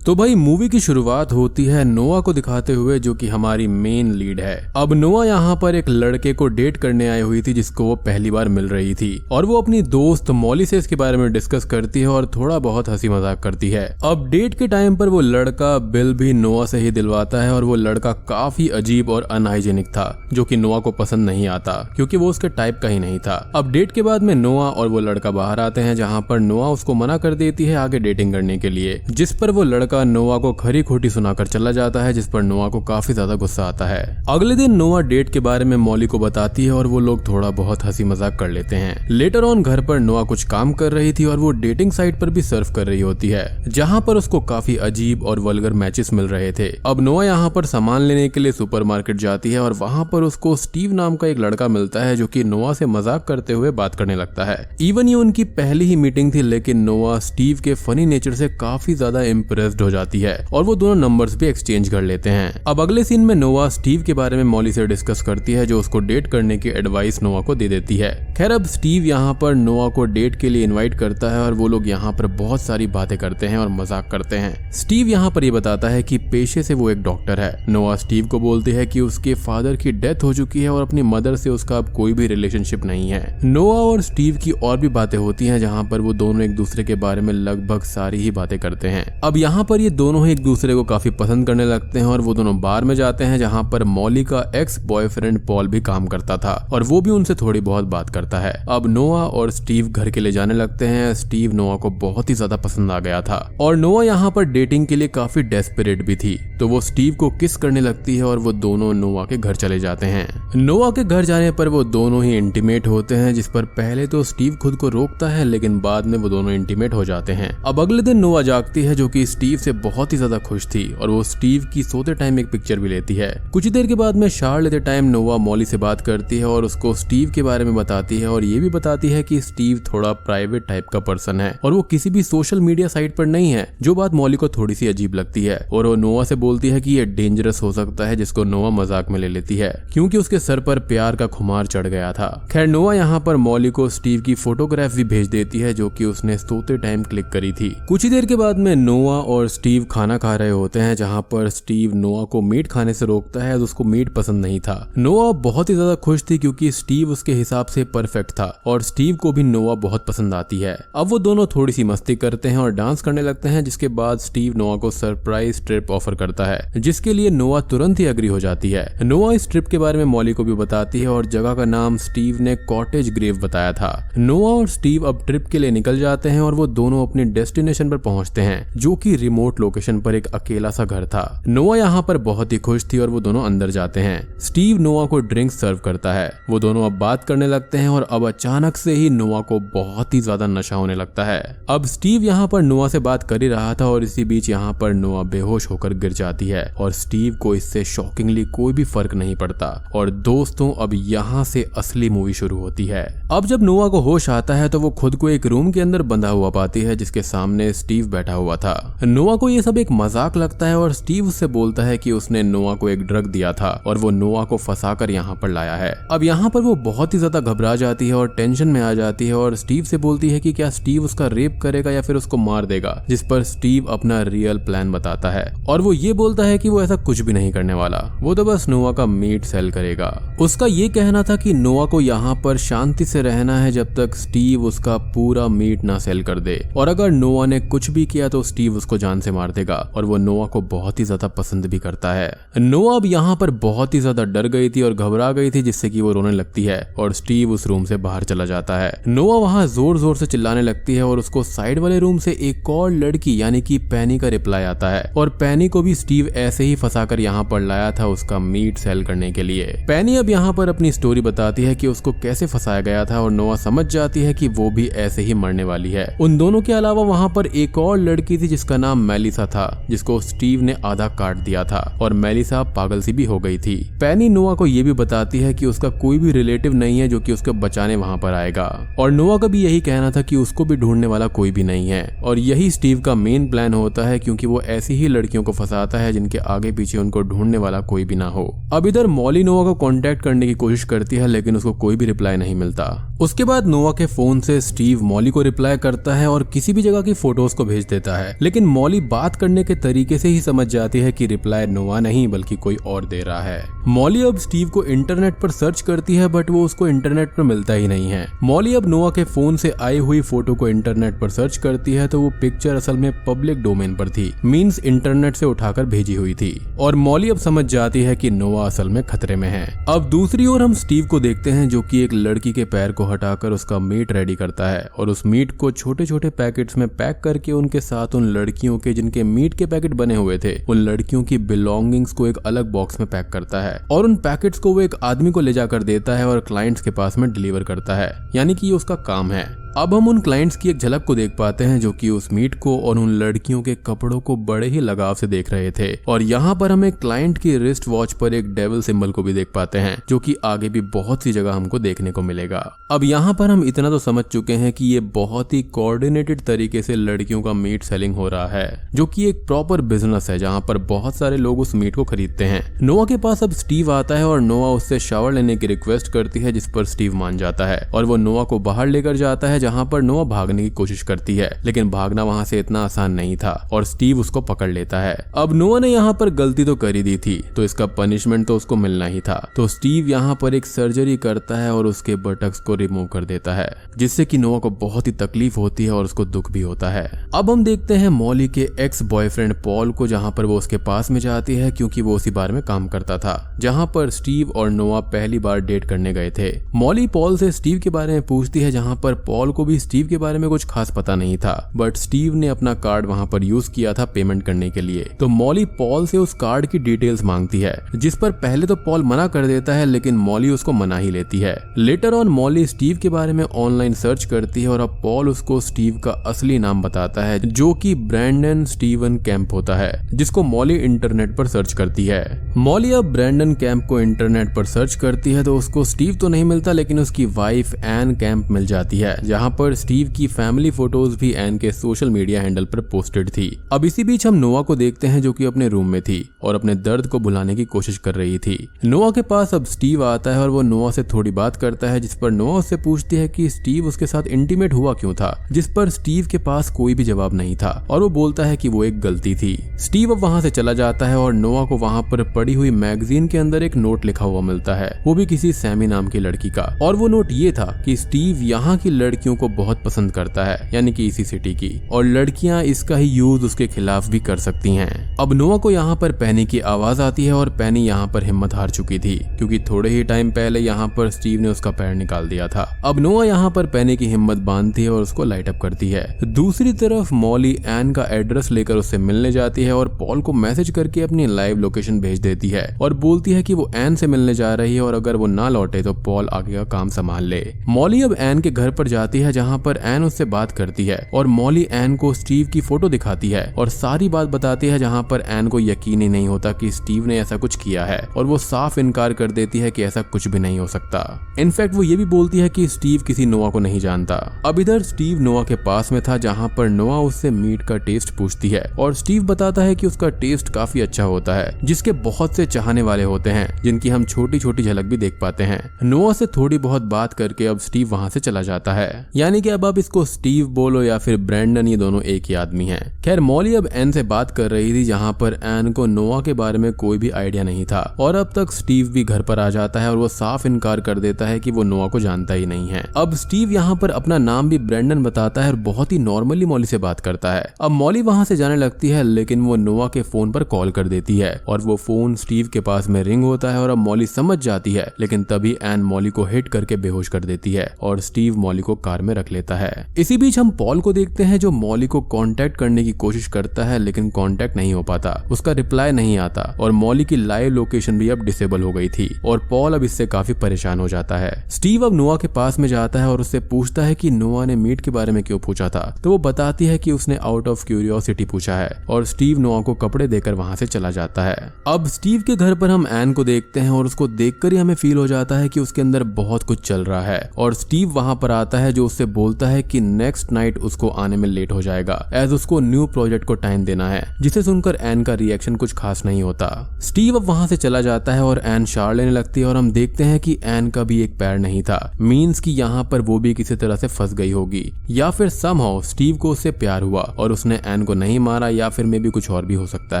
तो भाई मूवी की शुरुआत होती है नोआ को दिखाते हुए, जो कि हमारी मेन लीड है। अब नोआ यहाँ पर एक लड़के को डेट करने आई हुई थी जिसको वो पहली बार मिल रही थी, और वो अपनी दोस्त मॉली से इसके बारे में डिस्कस करती है और थोड़ा बहुत हंसी मजाक करती है। अब डेट के टाइम पर वो लड़का बिल भी नोआ से ही दिलवाता है, और वो लड़का काफी अजीब और अनहाइजेनिक था, जो कि नोआ को पसंद नहीं आता क्योंकि वो उसके टाइप का ही नहीं था। अब डेट के बाद में नोआ और वो लड़का बाहर आते हैं, जहाँ पर नोआ उसको मना कर देती है आगे डेटिंग करने के लिए, जिस पर वो लड़का नोआ को खरी खोटी सुनाकर चला जाता है, जिस पर नोआ को काफी ज्यादा गुस्सा आता है। अगले दिन नोआ डेट के बारे में मॉली को बताती है और वो लोग थोड़ा बहुत हंसी मजाक कर लेते हैं। लेटर ऑन घर पर नोआ कुछ काम कर रही थी और वो डेटिंग साइट पर भी सर्फ कर रही होती है, जहाँ पर उसको काफी अजीब और वल्गर मैचेस मिल रहे थे। अब नोआ यहाँ पर सामान लेने के लिए सुपरमार्केट जाती है और वहाँ पर उसको स्टीव नाम का एक लड़का मिलता है, जो कि नोआ से मजाक करते हुए बात करने लगता है। इवन ये उनकी पहली ही मीटिंग थी, लेकिन नोआ स्टीव के फनी नेचर से काफी ज्यादा इम्प्रेस्ड हो जाती है और वो दोनों नंबर्स भी एक्सचेंज कर लेते हैं। अब अगले सीन में नोआ स्टीव के बारे में मॉली से डिस्कस करती है, जो उसको डेट करने की एडवाइस नोआ को दे देती है। खैर अब स्टीव यहाँ पर नोआ को डेट के लिए इनवाइट करता है और वो लोग यहाँ पर बहुत सारी बातें करते हैं और मजाक करते हैं। स्टीव यहाँ पर ये बताता है कि पेशे से वो एक डॉक्टर है। नोआ स्टीव को बोलती है कि उसके फादर की डेथ हो चुकी है और अपनी मदर से उसका अब कोई भी रिलेशनशिप नहीं है। नोआ और स्टीव की और भी बातें होती हैं, जहाँ पर वो दोनों एक दूसरे के बारे में लगभग सारी ही बातें करते हैं। अब यहाँ पर ये दोनों ही एक दूसरे को काफी पसंद करने लगते हैं और वो दोनों बार में जाते हैं, जहाँ पर मॉली का एक्स बॉयफ्रेंड पॉल भी काम करता था और वो भी उनसे थोड़ी बहुत बात करता है। अब नोआ और स्टीव घर के लिए जाने लगते हैं। स्टीव नोआ को बहुत ही ज्यादा पसंद आ गया था और नोआ यहाँ पर डेटिंग के लिए काफी डेस्परेट भी थी, तो वो स्टीव को किस करने लगती है और वो दोनों नोआ के घर चले जाते हैं। नोआ के घर जाने पर वो दोनों ही इंटीमेट होते हैं, जिस पर पहले तो स्टीव खुद को रोकता है, लेकिन बाद में वो दोनों इंटीमेट हो जाते हैं। अब अगले दिन नोआ जागती है, जो कि स्टीव से बहुत ही ज्यादा खुश थी, और वो स्टीव की सोते टाइम एक पिक्चर भी लेती है। कुछ देर के बाद में शावर लेते टाइम नोआ मॉली से बात करती है और उसको स्टीव के बारे में बताती है, और ये भी बताती है कि स्टीव थोड़ा प्राइवेट टाइप का पर्सन है और वो किसी भी सोशल मीडिया साइट पर नहीं है, जो बात मॉली को थोड़ी सी अजीब लगती है। और वो नोआ से बोलती है कि ये डेंजरस हो सकता है, जिसको नोआ मजाक में ले लेती है क्योंकि उसके सर पर प्यार का खुमार चढ़ गया था। खैर नोआ यहाँ पर मॉली को स्टीव की फोटोग्राफ भी भेज देती है, जो कि उसने सोते टाइम क्लिक करी थी। कुछ ही देर के बाद में नोआ और स्टीव खाना खा रहे होते हैं, जहाँ पर स्टीव नोआ को मीट खाने से रोकता है, उसको मीट पसंद नहीं था। नोआ बहुत ही ज्यादा खुश थी क्योंकि स्टीव उसके हिसाब से परफेक्ट था और स्टीव को भी नोआ बहुत पसंद आती है। अब वो दोनों थोड़ी सी मस्ती करते हैं और डांस करने लगते हैं, जिसके बाद स्टीव नोआ को सरप्राइज ट्रिप ऑफर करता है, जिसके लिए नोआ तुरंत ही एग्री हो जाती है। नोआ इस ट्रिप के बारे में मॉली को भी बताती है और जगह का नाम स्टीव ने कॉटेज ग्रेव बताया था। नोआ और स्टीव अब ट्रिप के लिए निकल जाते हैं और वो दोनों अपनी डेस्टिनेशन पर पहुंचते हैं, जो कि रिमोट लोकेशन पर एक अकेला सा घर था। नोआ यहाँ पर बहुत ही खुश थी और वो दोनों अंदर जाते हैं। स्टीव नोआ को ड्रिंक सर्व करता है। वो दोनों अब बात करने लगते हैं और अब अचानक से ही नोआ को बहुत ही ज्यादा नशा होने लगता है। अब स्टीव यहाँ पर नोआ से बात कर ही रहा था और इसी बीच यहाँ पर नोआ बेहोश होकर गिर जाती है और स्टीव को इससे शॉकिंगली कोई भी फर्क नहीं पड़ता। और दोस्तों अब यहाँ से असली मूवी शुरू होती है। अब जब नोआ को होश आता है तो वो खुद को एक रूम के अंदर बंधा हुआ पाती है, जिसके सामने स्टीव बैठा हुआ था। नोआ को ये सब एक मजाक लगता है और स्टीव उससे बोलता है कि उसने नोआ को एक ड्रग दिया था और वो नोआ को फंसाकर यहाँ पर लाया है। अब यहाँ पर वो बहुत ही ज्यादा घबरा जाती है और टेंशन में आ जाती है और स्टीव से बोलती है कि क्या स्टीव उसका रेप करेगा या फिर उसको मार देगा, जिस पर स्टीव अपना रियल प्लान बताता है और वो ये बोलता है कि वो ऐसा कुछ भी नहीं करने वाला, वो तो बस नोआ का मीट सेल करेगा। उसका ये कहना था कि नोआ को यहाँ पर शांति से रहना है जब तक स्टीव उसका पूरा मीट ना सेल कर दे, और अगर नोआ ने कुछ भी किया तो स्टीव उसको जान से मार देगा। और वो नोआ को बहुत ही ज्यादा पसंद भी करता है। नोआ अब यहाँ पर बहुत ही ज्यादा डर गई थी और घबरा गई थी, जिससे कि वो रोने लगती है और स्टीव उस रूम से बाहर चला जाता है। नोआ वहाँ जोर जोर से चिल्लाने लगती है और उसको साइड वाले रूम से एक और लड़की यानी कि पैनी का रिप्लाई आता है, और पैनी को भी स्टीव ऐसे ही फंसाकर यहाँ पर लाया था उसका मीट सेल करने के लिए। पैनी अब यहाँ पर अपनी स्टोरी बताती है कि उसको कैसे फंसाया गया था और नोआ समझ जाती है कि वो भी ऐसे ही मरने वाली है। उन दोनों के अलावा वहाँ पर एक और लड़की थी जिसका नाम मेलिसा था, जिसको स्टीव ने आधा काट दिया था और मेलिसा पागल सी भी हो गई थी। पैनी नोआ को ये भी बताती है कि उसका कोई भी रिलेटिव नहीं है जो कि उसको बचाने वहाँ पर आएगा, और नोआ का भी यही कहना था कि उसको भी ढूंढने वाला कोई भी नहीं है। और यही स्टीव का मेन प्लान होता है, क्योंकि वो ऐसी ही लड़कियों को फंसाता है जिनके आगे पीछे उनको ढूंढने वाला कोई भी ना हो। अब इधर मॉली नोआ को कांटेक्ट करने की कोशिश करती है, लेकिन उसको कोई भी रिप्लाई नहीं मिलता। उसके बाद नोआ के फोन से स्टीव मॉली को रिप्लाई करता है और किसी भी जगह की फोटोज को भेज देता है, लेकिन मॉली बात करने के तरीके से ही समझ जाती है कि रिप्लाई नोआ नहीं बल्कि कोई और दे रहा है। मॉली अब स्टीव को इंटरनेट पर सर्च करती है बट वो उसको इंटरनेट पर मिलता ही नहीं है। मॉली अब नोआ के फोन से आई हुई फोटो को इंटरनेट पर सर्च करती है तो वो पिक्चर असल में पब्लिक डोमेन पर थी, मींस इंटरनेट से उठाकर भेजी हुई थी, और मॉली अब समझ जाती है कि नोआ असल में खतरे में है। अब दूसरी ओर हम स्टीव को देखते हैं जो कि एक लड़की के पैर को हटाकर उसका मीट रेडी करता है और उस मीट को छोटे छोटे पैकेट्स में पैक करके उनके साथ उन लड़कियों के जिनके मीट के पैकेट बने हुए थे उन लड़कियों की बिलोंगिंग्स को एक अलग बॉक्स में पैक करता है और उन पैकेट्स को वो एक आदमी को ले जाकर देता है और क्लाइंट्स के पास में डिलीवर करता है, यानी कि ये उसका काम है। अब हम उन क्लाइंट्स की एक झलक को देख पाते हैं जो कि उस मीट को और उन लड़कियों के कपड़ों को बड़े ही लगाव से देख रहे थे, और यहाँ पर हम एक क्लाइंट की रिस्ट वॉच पर एक डेविल सिंबल को भी देख पाते हैं जो कि आगे भी बहुत सी जगह हमको देखने को मिलेगा। अब यहाँ पर हम इतना तो समझ चुके हैं कि ये बहुत ही कोऑर्डिनेटेड तरीके से लड़कियों का मीट सेलिंग हो रहा है, जो कि एक प्रॉपर बिजनेस है जहाँ पर बहुत सारे लोग उस मीट को खरीदते हैं। नोआ के पास अब स्टीव आता है और नोआ उससे शावर लेने की रिक्वेस्ट करती है, जिस पर स्टीव मान जाता है और वो नोआ को बाहर लेकर जाता है जहाँ पर नोआ भागने की कोशिश करती है, लेकिन भागना वहाँ से इतना आसान नहीं था और स्टीव उसको पकड़ लेता है। अब नोआ ने यहाँ पर गलती तो कर ही दी थी तो इसका पनिशमेंट तो उसको मिलना ही था, तो स्टीव यहाँ पर एक सर्जरी करता है और उसके बटक्स को रिमूव कर देता है, जिससे कि नोआ को बहुत ही तकलीफ होती है और उसको दुख भी होता है। अब हम देखते हैं मॉली के एक्स बॉयफ्रेंड पॉल को, जहाँ पर वो उसके पास में जाती है क्योंकि वो उसी बार में काम करता था जहाँ पर स्टीव और नोआ पहली बार डेट करने गए थे। मॉली पॉल से स्टीव के बारे में पूछती है, जहाँ पर पॉल को भी स्टीव के बारे में कुछ खास पता नहीं था, बट स्टीव ने अपना कार्ड वहां पर यूज किया था पेमेंट करने के लिए, तो मॉली पॉल से उस कार्ड की डिटेल्स मांगती है, जिस पर पहले तो पॉल मना कर देता है लेकिन मॉली उसको मना ही लेती है। लेटर ऑन मॉली स्टीव के बारे में ऑनलाइन सर्च करती है और अब पॉल उसको स्टीव का असली नाम बताता है जो कि ब्रैंडन स्टीवन कैंप होता है, जिसको मॉली इंटरनेट पर सर्च करती है। मॉली अब ब्रैंडन कैंप को इंटरनेट पर सर्च करती है तो उसको स्टीव तो नहीं मिलता लेकिन उसकी वाइफ एन कैंप मिल जाती है, जहाँ पर स्टीव की फैमिली फोटोज भी एन के सोशल मीडिया हैंडल पर पोस्टेड थी। अब इसी बीच हम नोआ को देखते हैं जो कि अपने रूम में थी और अपने दर्द को भुलाने की कोशिश कर रही थी। नोआ के पास अब स्टीव आता है और वो नोआ से थोड़ी बात करता है, जिस पर नोआ उससे पूछती है कि स्टीव उसके साथ इंटीमेट हुआ क्यों था, जिस पर स्टीव के पास कोई भी जवाब नहीं था और वो बोलता है कि वो एक गलती थी। स्टीव अब वहां से चला जाता है और नोआ को वहां पर पड़ी हुई मैगजीन के अंदर एक नोट लिखा हुआ मिलता है, वो भी किसी सैमी नाम की लड़की का, और वो नोट ये था कि स्टीव यहाँ की लड़कियों को बहुत पसंद करता है, यानी कि इसी सिटी की, और लड़कियां इसका ही यूज उसके खिलाफ भी कर सकती हैं। अब नोआ को यहाँ पर पैनी की आवाज आती है और पैनी यहाँ पर हिम्मत हार चुकी थी क्योंकि थोड़े ही टाइम पहले यहाँ पर स्टीव ने उसका पैर निकाल दिया था। अब नोआ यहाँ पर पैनी की हिम्मत बांधती है और उसको लाइट अप करती है। दूसरी तरफ मॉली एन का एड्रेस लेकर उससे मिलने जाती है और पॉल को मैसेज करके अपनी लाइव लोकेशन भेज देती है और बोलती है कि वो एन से मिलने जा रही है और अगर वो ना लौटे तो पॉल आगे का काम संभाल ले। मॉली अब एन के घर पर जाती है जहाँ पर एन उससे बात करती है और मॉली एन को स्टीव की फोटो दिखाती है और सारी बात बताती है, जहाँ पर एन को यकीन ही नहीं होता कि स्टीव ने ऐसा कुछ किया है और वो साफ इनकार कर देती है कि ऐसा कुछ भी नहीं हो सकता। इनफैक्ट वो ये भी बोलती है कि स्टीव किसी नोआ को नहीं जानता। अब इधर स्टीव नोआ के पास में था जहाँ पर नोआ उससे मीट का टेस्ट पूछती है और स्टीव बताता है कि उसका टेस्ट काफी अच्छा होता है, जिसके बहुत से चाहने वाले होते हैं जिनकी हम छोटी छोटी झलक भी देख पाते हैं। नोआ से थोड़ी बहुत बात करके अब स्टीव वहाँ से चला जाता है, यानी कि अब आप इसको स्टीव बोलो या फिर ब्रैंडन, ये दोनों एक ही आदमी हैं। खैर मॉली अब एन से बात कर रही थी जहाँ पर एन को नोआ के बारे में कोई भी आइडिया नहीं था और अब तक स्टीव भी घर पर आ जाता है और वो साफ इनकार कर देता है कि वो नोआ को जानता ही नहीं है। अब स्टीव यहाँ पर अपना नाम भी ब्रैंडन बताता है और बहुत ही नॉर्मली मॉली से बात करता है। अब मॉली वहाँ से जाने लगती है लेकिन वो नोआ के फोन पर कॉल कर देती है और वो फोन स्टीव के पास में रिंग होता है और अब मॉली समझ जाती है, लेकिन तभी एन मॉली को हिट करके बेहोश कर देती है और स्टीव मॉली को कार में रख लेता है। इसी बीच हम पॉल को देखते हैं जो मॉली को कांटेक्ट करने की कोशिश करता है लेकिन कांटेक्ट नहीं हो पाता, उसका रिप्लाई नहीं आता और मॉली की लाइव लोकेशन भी अब डिसेबल हो गई थी और पॉल अब इससे काफी परेशान हो जाता है। स्टीव अब नोआ के पास में जाता है और उससे पूछता है कि नोआ ने मीट के बारे में क्यों पूछा था, तो वो बताती है कि उसने आउट ऑफ क्यूरियोसिटी पूछा है और स्टीव नोआ को कपड़े देकर वहां से चला जाता है। अब स्टीव के घर पर हम एन को देखते हैं और उसको देखकर ही हमें फील हो जाता है कि उसके अंदर बहुत कुछ चल रहा है और स्टीव वहां पर आता है जो उससे बोलता है कि नेक्स्ट नाइट उसको आने में लेट हो जाएगा एज उसको न्यू प्रोजेक्ट को टाइम देना है, जिसे सुनकर सुनकर एन का रिएक्शन कुछ खास नहीं होता। स्टीव अब वहां से चला जाता है और एन शार लेने लगती है और हम देखते हैं कि एन का भी एक पैर नहीं था। मीन्स कि यहाँ पर वो भी किसी तरह से फंस गई होगी या फिर समहाउ स्टीव को उससे प्यार हुआ और उसने एन को नहीं मारा या फिर मे भी कुछ और भी हो सकता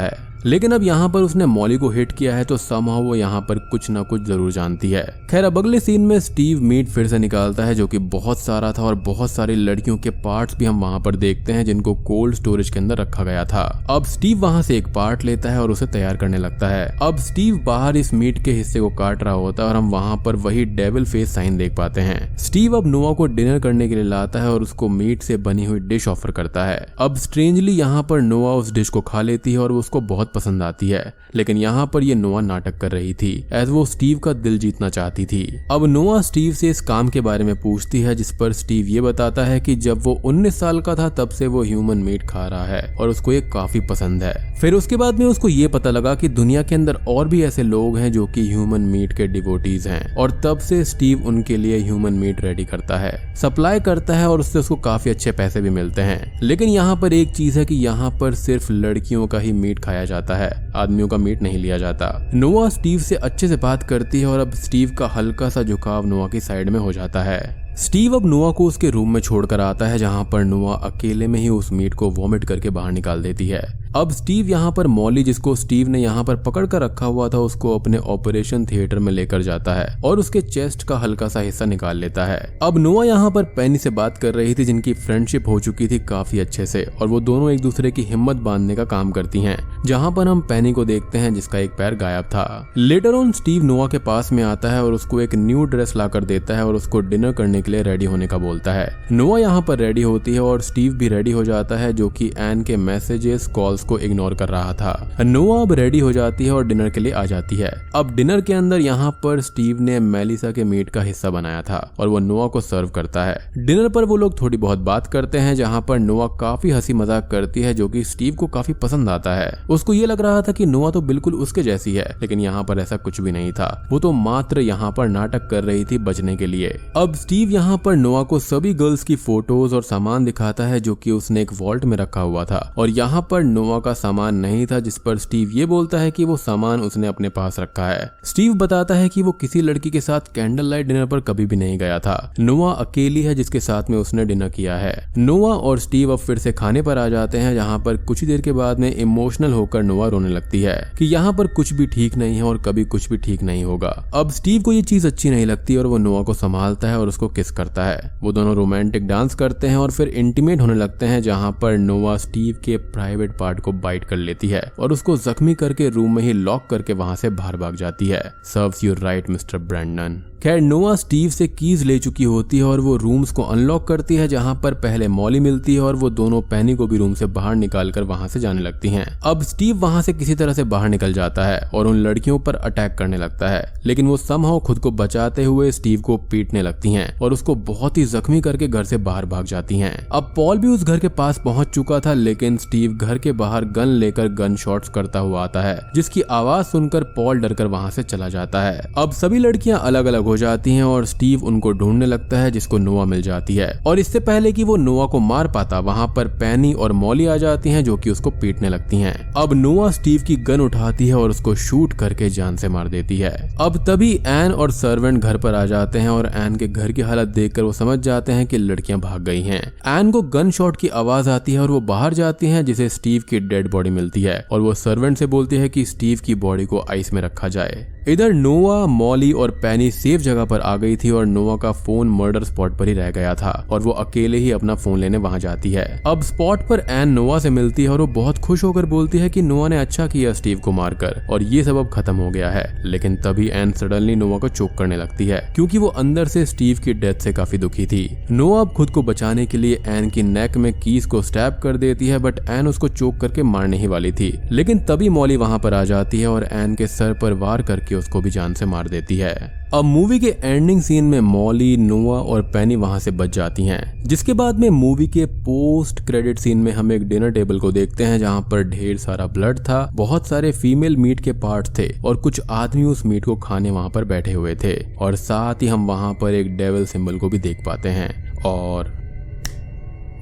है। लेकिन अब यहाँ पर उसने मॉली को हिट किया है तो समहाउ वो यहाँ पर कुछ ना कुछ जरूर जानती है। खैर अब अगले सीन में स्टीव मीट फिर से निकालता है जो कि बहुत सारा था और बहुत सारी लड़कियों के पार्ट्स भी हम वहाँ पर देखते हैं जिनको कोल्ड स्टोरेज के अंदर रखा गया था। अब स्टीव वहाँ से एक पार्ट लेता है और उसे तैयार करने लगता है। अब स्टीव बाहर इस मीट के हिस्से को काट रहा होता है और हम वहाँ पर वही डेविल फेस साइन देख पाते हैं। स्टीव अब नोआ को डिनर करने के लिए लाता है और उसको मीट से बनी हुई डिश ऑफर करता है। अब स्ट्रेंजली यहाँ पर नोआ उस डिश को खा लेती है और उसको बहुत पसंद आती है, लेकिन यहाँ पर ये नोआ नाटक कर रही थी एज वो स्टीव का दिल जीतना चाहती थी। अब नोआ स्टीव से इस काम के बारे में पूछती है जिस पर स्टीव ये बताता है कि जब वो 19 साल का था तब से वो ह्यूमन मीट खा रहा है और उसको ये काफी पसंद है। फिर उसके बाद में उसको ये पता लगा कि दुनिया के अंदर और भी ऐसे लोग हैं जो कि ह्यूमन मीट के डिवोटीज हैं और तब से स्टीव उनके लिए ह्यूमन मीट रेडी करता है, सप्लाई करता है और उससे उसको काफी अच्छे पैसे भी मिलते हैं। लेकिन यहाँ पर एक चीज है कि यहाँ पर सिर्फ लड़कियों का ही मीट खाया जाता है, आदमियों का मीट नहीं लिया जाता। नोआ स्टीव से अच्छे से बात करती है और अब स्टीव का हल्का सा झुकाव नोआ की साइड में हो जाता है। स्टीव अब नोआ को उसके रूम में छोड़कर आता है जहां पर नोआ अकेले में ही उस मीट को वॉमिट करके बाहर निकाल देती है। अब स्टीव यहाँ पर मॉली जिसको स्टीव ने यहाँ पर पकड़ कर रखा हुआ था उसको अपने ऑपरेशन थिएटर में लेकर जाता है और उसके चेस्ट का हल्का सा हिस्सा निकाल लेता है। अब नोआ यहाँ पर पेनी से बात कर रही थी जिनकी फ्रेंडशिप हो चुकी थी काफी अच्छे से और वो दोनों एक दूसरे की हिम्मत बांधने का काम करती हैं, जहाँ पर हम पेनी को देखते हैं जिसका एक पैर गायब था। लेटर ऑन स्टीव नोआ के पास में आता है और उसको एक न्यू ड्रेस लाकर देता है और उसको डिनर करने के लिए रेडी होने का बोलता है। नोआ यहाँ पर रेडी होती है और स्टीव भी रेडी हो जाता है जो कि एन के मैसेजेस कॉल्स को इग्नोर कर रहा था। नोआ अब रेडी हो जाती है और डिनर के लिए आ जाती है। अब डिनर के अंदर यहाँ पर स्टीव ने मेलिसा के मीट का हिस्सा बनाया था और वो नोआ को सर्व करता है। डिनर पर वो लोग थोड़ी बहुत बात करते हैं जहाँ पर नोआ काफी हंसी मजाक करती है जो कि स्टीव को काफी पसंद आता है। उसको ये लग रहा था कि नोआ तो बिल्कुल उसके जैसी है, लेकिन यहाँ पर ऐसा कुछ भी नहीं था, वो तो मात्र यहाँ पर नाटक कर रही थी बचने के लिए। अब स्टीव यहाँ पर नोआ को सभी गर्ल्स की फोटोज और सामान दिखाता है जो कि उसने एक वॉल्ट में रखा हुआ था और यहाँ पर नोआ का सामान नहीं था, जिस पर स्टीव ये बोलता है कि वो सामान उसने अपने पास रखा है। स्टीव बताता है कि वो किसी लड़की के साथ कैंडल लाइट डिनर पर कभी भी नहीं गया था, नोआ अकेली है जिसके साथ में उसने डिनर किया है। नोआ और स्टीव अब फिर से खाने पर आ जाते हैं जहाँ पर कुछ देर के बाद में इमोशनल होकर नोआ रोने लगती है कि यहाँ पर कुछ भी ठीक नहीं है और कभी कुछ भी ठीक नहीं होगा। अब स्टीव को ये चीज अच्छी नहीं लगती और वो नोआ को संभालता है और उसको किस करता है। वो दोनों रोमांटिक डांस करते हैं और फिर इंटीमेट होने लगते हैं जहाँ पर नोआ स्टीव के प्राइवेट पार्ट को बाइट कर लेती है और उसको जख्मी करके रूम में ही लॉक करके वहां से बाहर भाग जाती है। Serves you right mister Brandon. खैर नोआ स्टीव से कीज ले चुकी होती है और वो रूम्स को अनलॉक करती है जहां पर पहले मॉली मिलती है और वो दोनों पेनी को भी रूम से बाहर निकालकर वहां से जाने लगती हैं। अब स्टीव वहां से किसी तरह से बाहर निकल जाता है और उन लड़कियों पर अटैक करने लगता है, लेकिन वो समहाउ खुद को बचाते हुए स्टीव को पीटने लगती हैं और उसको बहुत ही जख्मी करके घर से बाहर भाग जाती हैं। अब पॉल भी उस घर के पास पहुंच चुका था, लेकिन स्टीव घर के बाहर गन लेकर गन शॉट्स करता हुआ आता है जिसकी आवाज सुनकर पॉल डरकर वहां से चला जाता है। अब सभी लड़कियां अलग अलग हो जाती हैं और स्टीव उनको ढूंढने लगता है जिसको नोआ मिल जाती है और इससे पहले कि वो नोआ को मार पाता वहां पर पेनी और मॉली आ जाती हैं जो कि उसको पीटने लगती हैं। अब नोआ स्टीव की गन उठाती है और उसको शूट करके जान से मार देती है। अब तभी एन और सर्वेंट घर पर आ जाते हैं और एन के घर की हालत देखकर वो समझ जाते हैं कि लड़कियां भाग गई हैं। एन को गन शॉट की आवाज आती है और वो बाहर जाती हैं जिसे स्टीव की डेड बॉडी मिलती है और वो सर्वेंट से बोलती है कि स्टीव की बॉडी को आइस में रखा जाए। इधर नोआ, मॉली और पेनी सेफ जगह पर आ गई थी और नोआ का फोन मर्डर स्पॉट पर ही रह गया था और वो अकेले ही अपना फोन लेने वहां जाती है। अब स्पॉट पर एन नोआ से मिलती है और वो बहुत खुश होकर बोलती है कि नोआ ने अच्छा किया स्टीव को मारकर और ये सब अब खत्म हो गया है। लेकिन तभी एन सडनली नोआ को चोक करने लगती है क्योंकि वो अंदर से स्टीव की डेथ से काफी दुखी थी। नोआ अब खुद को बचाने के लिए एन की नेक में कीज को स्टैब कर देती है, बट एन उसको चोक करके मारने ही वाली थी। लेकिन तभी मॉली वहां पर आ जाती है और एन के सर पर वार करके उसको भी जान से मार देती है। अब मूवी के एंडिंग सीन में मॉली, नोआ और पेनी वहां से बच जाती हैं, जिसके बाद में मूवी के पोस्ट क्रेडिट सीन में हम एक डिनर टेबल को देखते हैं जहां पर ढेर सारा ब्लड था, बहुत सारे फीमेल मीट के पार्ट्स थे और कुछ आदमी उस मीट को खाने वहां पर बैठे हुए थे और साथ ही हम वहां पर एक डेविल सिंबल को भी देख पाते हैं और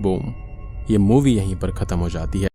बूम, ये मूवी यहीं पर खत्म हो जाती है।